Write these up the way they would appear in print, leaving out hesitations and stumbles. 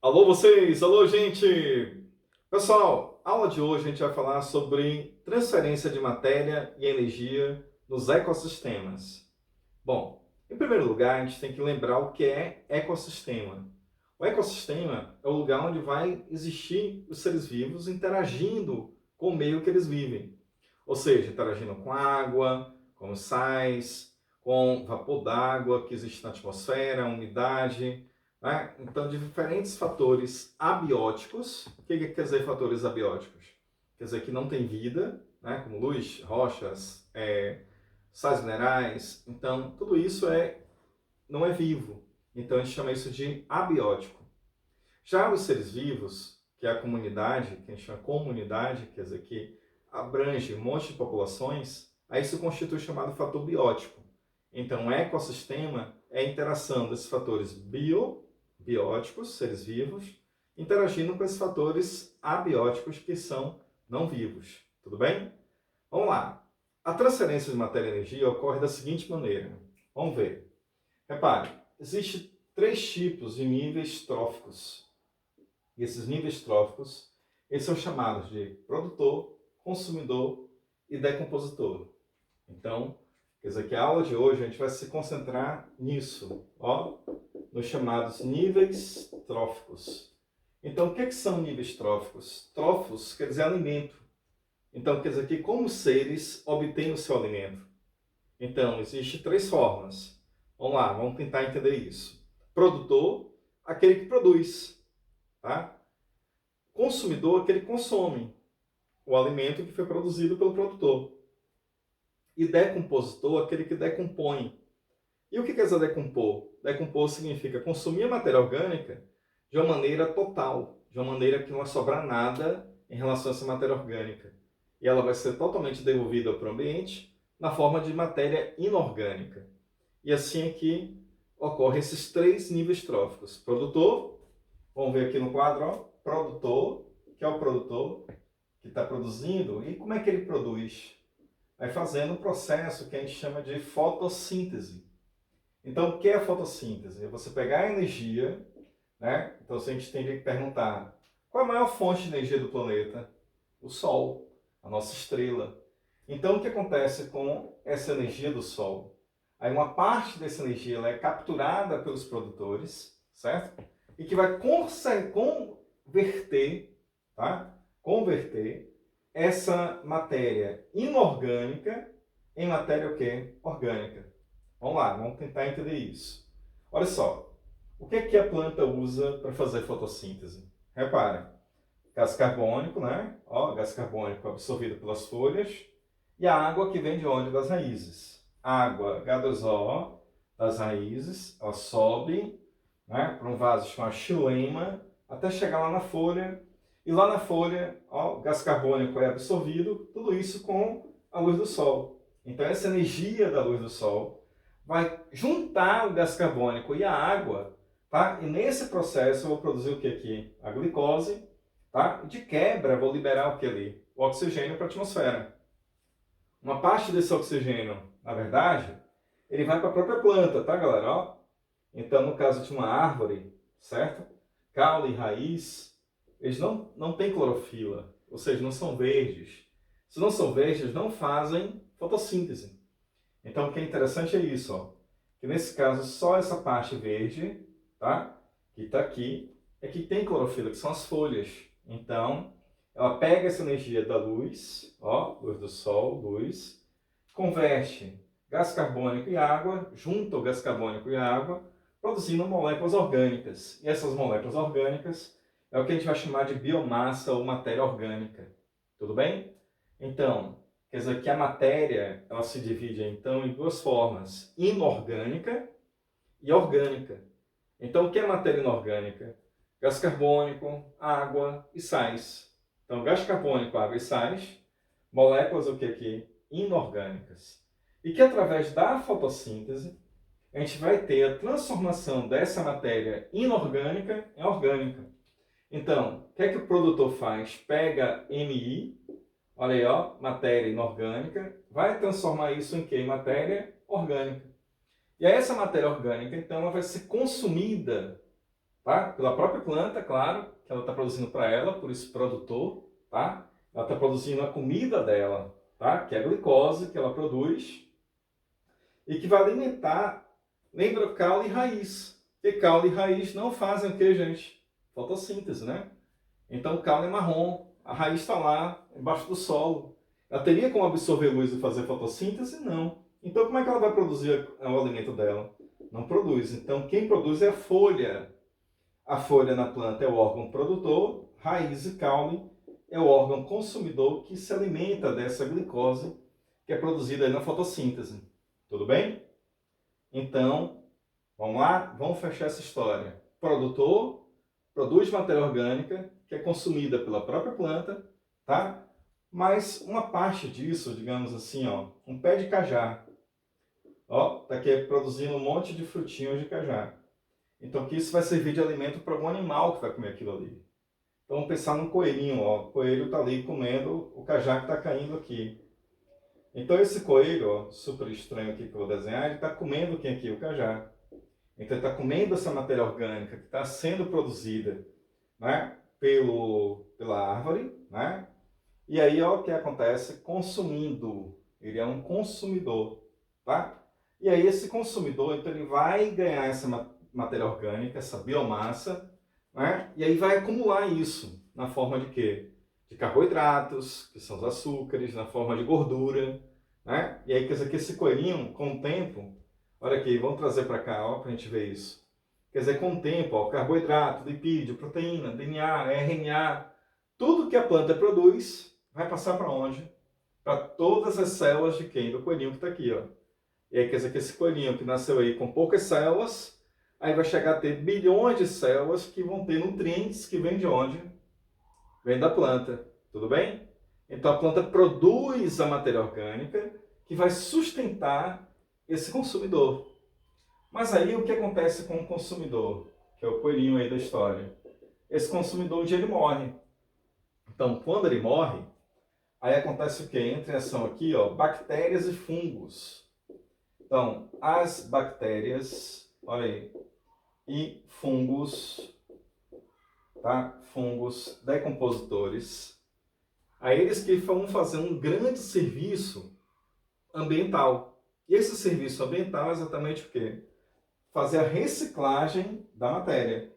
Alô vocês, alô gente! Pessoal, a aula de hoje a gente vai falar sobre transferência de matéria e energia nos ecossistemas. Bom, em primeiro lugar, a gente tem que lembrar o que é ecossistema. O ecossistema é o lugar onde vai existir os seres vivos interagindo com o meio que eles vivem. Ou seja, interagindo com água, com os sais, com vapor d'água que existe na atmosfera, umidade, né? Então, de diferentes fatores abióticos. O que quer dizer fatores abióticos? Quer dizer que não tem vida, né? Como luz, rochas, sais minerais. Então, tudo isso não é vivo. Então, a gente chama isso de abiótico. Já os seres vivos, que é a comunidade, que a gente chama comunidade, quer dizer que abrange um monte de populações, aí isso constitui o chamado fator biótico. Então, o ecossistema é a interação desses fatores bióticos, seres vivos, interagindo com esses fatores abióticos, que são não vivos. Tudo bem? Vamos lá. A transferência de matéria e energia ocorre da seguinte maneira. Vamos ver. Repare, existem três tipos de níveis tróficos. E esses níveis tróficos, eles são chamados de produtor, consumidor e decompositor. Então, quer dizer que a aula de hoje a gente vai se concentrar nisso, ó, nos chamados níveis tróficos. Então, o que são níveis tróficos? Trófos quer dizer alimento. Então, quer dizer que como os seres obtêm o seu alimento? Então, existem três formas. Vamos lá, vamos tentar entender isso. Produtor, aquele que produz, tá? Consumidor, aquele que consome o alimento que foi produzido pelo produtor. E decompositor, aquele que decompõe. E o que quer dizer decompor? Decompor significa consumir a matéria orgânica de uma maneira total, de uma maneira que não vai sobrar nada em relação a essa matéria orgânica. E ela vai ser totalmente devolvida para o ambiente na forma de matéria inorgânica. E assim é que ocorrem esses três níveis tróficos. Produtor, vamos ver aqui no quadro, ó, produtor, que é o produtor que está produzindo. E como é que ele produz? Vai fazendo um processo que a gente chama de fotossíntese. Então, o que é a fotossíntese? É você pegar a energia, né? Então, se a gente tem que perguntar qual é a maior fonte de energia do planeta? O Sol, a nossa estrela. Então, o que acontece com essa energia do Sol? Aí, uma parte dessa energia ela é capturada pelos produtores, certo? E que vai converter, tá? Converter essa matéria inorgânica em matéria o quê? Orgânica. Vamos lá, vamos tentar entender isso. Olha só, o que é que a planta usa para fazer fotossíntese? Repare, gás carbônico, né? Ó, gás carbônico absorvido pelas folhas e a água que vem de onde? Das raízes. Água H2O das raízes, ela sobe, né, para um vaso chamado xilema até chegar lá na folha. E lá na folha, ó, o gás carbônico é absorvido, tudo isso com a luz do sol. Então essa energia da luz do sol vai juntar o gás carbônico e a água, tá? E nesse processo eu vou produzir o que aqui? A glicose, tá? De quebra, vou liberar o que ali? O oxigênio para a atmosfera. Uma parte desse oxigênio, na verdade, ele vai para a própria planta, tá, galera? Ó. Então, no caso de uma árvore, certo? Caule e raiz, eles não têm clorofila, ou seja, não são verdes. Se não são verdes, não fazem fotossíntese. Então, o que é interessante é isso, ó, que nesse caso só essa parte verde, tá, que está aqui, é que tem clorofila, que são as folhas. Então, ela pega essa energia da luz, ó, luz do sol, luz, converte gás carbônico e água, junta o gás carbônico e a água, produzindo moléculas orgânicas. E essas moléculas orgânicas é o que a gente vai chamar de biomassa ou matéria orgânica. Tudo bem? Então, quer dizer que a matéria ela se divide então em duas formas, inorgânica e orgânica. Então, o que é matéria inorgânica? Gás carbônico, água e sais. Então, gás carbônico, água e sais, moléculas o que aqui? Inorgânicas. E que através da fotossíntese, a gente vai ter a transformação dessa matéria inorgânica em orgânica. Então, o que é que o produtor faz? Pega Mi, olha aí, ó, matéria inorgânica, vai transformar isso em quê? Em matéria orgânica. E aí essa matéria orgânica, então, ela vai ser consumida, tá? Pela própria planta, claro, que ela está produzindo para ela, por isso produtor, tá? Ela está produzindo a comida dela, tá? Que é a glicose que ela produz e que vai alimentar, lembra, o caule e raiz. Porque caule e raiz não fazem o que, gente? Fotossíntese, né? Então o caule é marrom, a raiz está lá, embaixo do solo. Ela teria como absorver luz e fazer fotossíntese? Não. Então como é que ela vai produzir o alimento dela? Não produz. Então quem produz é a folha. A folha na planta é o órgão produtor, raiz e caule é o órgão consumidor que se alimenta dessa glicose que é produzida aí na fotossíntese. Tudo bem? Então, vamos lá? Vamos fechar essa história. Produtor produz matéria orgânica que é consumida pela própria planta, tá? Mas uma parte disso, digamos assim, ó, um pé de cajá, ó, tá aqui produzindo um monte de frutinhos de cajá. Então, que isso vai servir de alimento para algum animal que vai comer aquilo ali. Então, vamos pensar num coelhinho, ó. O coelho está ali comendo o cajá que está caindo aqui. Então, esse coelho, ó, super estranho aqui que eu vou desenhar, ele está comendo quem aqui? O cajá. Então, ele está comendo essa matéria orgânica que está sendo produzida, né, pela árvore, né? E aí, ó, o que acontece? Consumindo. Ele é um consumidor, tá? E aí, esse consumidor, então, ele vai ganhar essa matéria orgânica, essa biomassa, né? E aí vai acumular isso na forma de quê? De carboidratos, que são os açúcares, na forma de gordura, né? E aí, quer dizer que esse coelhinho, com o tempo, olha aqui, vamos trazer para cá, ó, para a gente ver isso. Quer dizer, com o tempo, ó, carboidrato, lipídio, proteína, DNA, RNA, tudo que a planta produz vai passar para onde? Para todas as células de quem? Do coelhinho que está aqui, ó. E aí quer dizer que esse coelhinho que nasceu aí com poucas células, aí vai chegar a ter bilhões de células que vão ter nutrientes que vêm de onde? Vem da planta, tudo bem? Então a planta produz a matéria orgânica que vai sustentar esse consumidor. Mas aí o que acontece com o consumidor, que é o coelhinho aí da história? Esse consumidor um dia ele morre. Então quando ele morre, aí acontece o que? Entra em ação aqui, ó, bactérias e fungos. Então, as bactérias, olha aí, e fungos, tá? Fungos decompositores. Aí eles que vão fazer um grande serviço ambiental. E esse serviço ambiental é exatamente o quê? Fazer a reciclagem da matéria.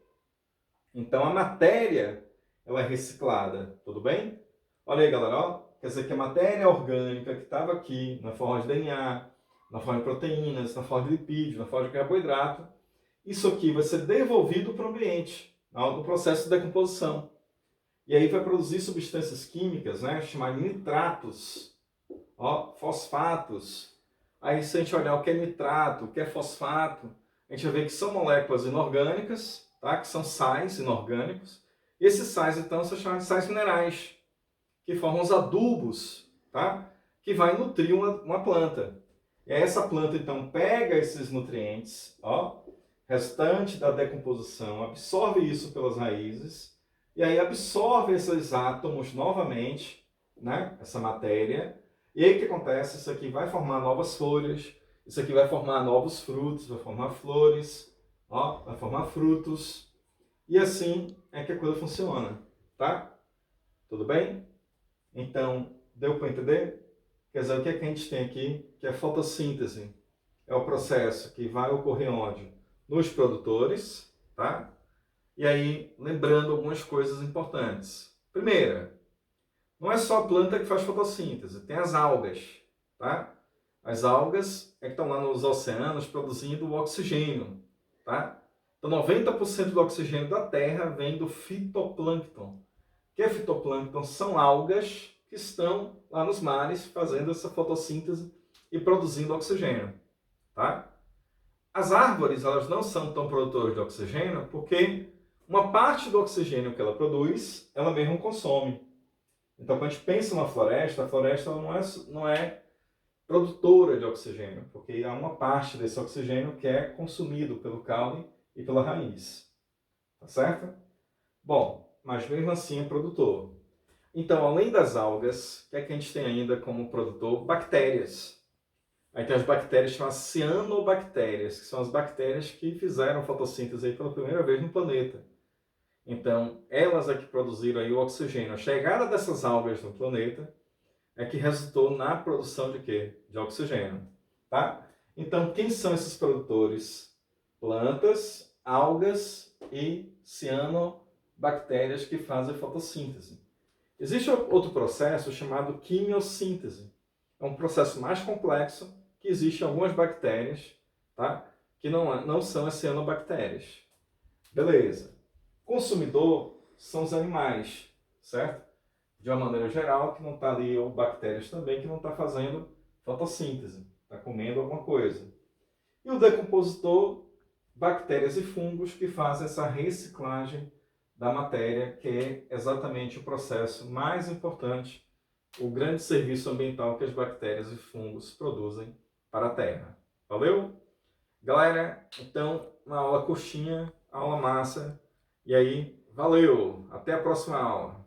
Então, a matéria, ela é reciclada, tudo bem? Olha aí, galera, ó. Quer dizer que a matéria orgânica que estava aqui, na forma de DNA, na forma de proteínas, na forma de lipídio, na forma de carboidrato, isso aqui vai ser devolvido para o ambiente, no processo de decomposição. E aí vai produzir substâncias químicas, né, chamadas nitratos, ó, fosfatos. Aí se a gente olhar o que é nitrato, o que é fosfato, a gente vai ver que são moléculas inorgânicas, tá, que são sais inorgânicos. E esses sais, então, são chamados de sais minerais, que formam os adubos, tá, que vai nutrir uma planta. E aí essa planta, então, pega esses nutrientes, ó, restante da decomposição, absorve isso pelas raízes, e aí absorve esses átomos novamente, né, essa matéria, e aí o que acontece? Isso aqui vai formar novas folhas, isso aqui vai formar novos frutos, vai formar flores, ó, vai formar frutos, e assim é que a coisa funciona, tá? Tudo bem? Então, deu para entender? Quer dizer, o que é que a gente tem aqui? Que é fotossíntese. É o processo que vai ocorrer onde? Nos produtores, tá? E aí, lembrando algumas coisas importantes. Primeira, não é só a planta que faz fotossíntese, tem as algas, tá? As algas é que estão lá nos oceanos produzindo o oxigênio, tá? Então, 90% do oxigênio da Terra vem do fitoplâncton. O que é fitoplâncton? São algas que estão lá nos mares fazendo essa fotossíntese e produzindo oxigênio, tá? As árvores, elas não são tão produtoras de oxigênio porque uma parte do oxigênio que ela produz, ela mesma consome. Então, quando a gente pensa numa floresta, a floresta não é produtora de oxigênio, porque há uma parte desse oxigênio que é consumido pelo caule e pela raiz. Tá certo? Bom, mas mesmo assim é produtor. Então, além das algas, o que é que a gente tem ainda como produtor? Bactérias. Aí tem as bactérias chamadas cianobactérias, que são as bactérias que fizeram fotossíntese aí pela primeira vez no planeta. Então, elas é que produziram aí o oxigênio. A chegada dessas algas no planeta é que resultou na produção de quê? De oxigênio, tá? Então, quem são esses produtores? Plantas, algas e cianobactérias que fazem fotossíntese. Existe outro processo chamado quimiossíntese. É um processo mais complexo que existe em algumas bactérias, tá? Que não são as cianobactérias. Beleza. Consumidor são os animais, certo? De uma maneira geral, que não está ali, ou bactérias também, que não está fazendo fotossíntese, está comendo alguma coisa. E o decompositor, bactérias e fungos que fazem essa reciclagem da matéria, que é exatamente o processo mais importante, o grande serviço ambiental que as bactérias e fungos produzem para a Terra. Valeu? Galera, então, uma aula curtinha, aula massa, e aí, valeu! Até a próxima aula!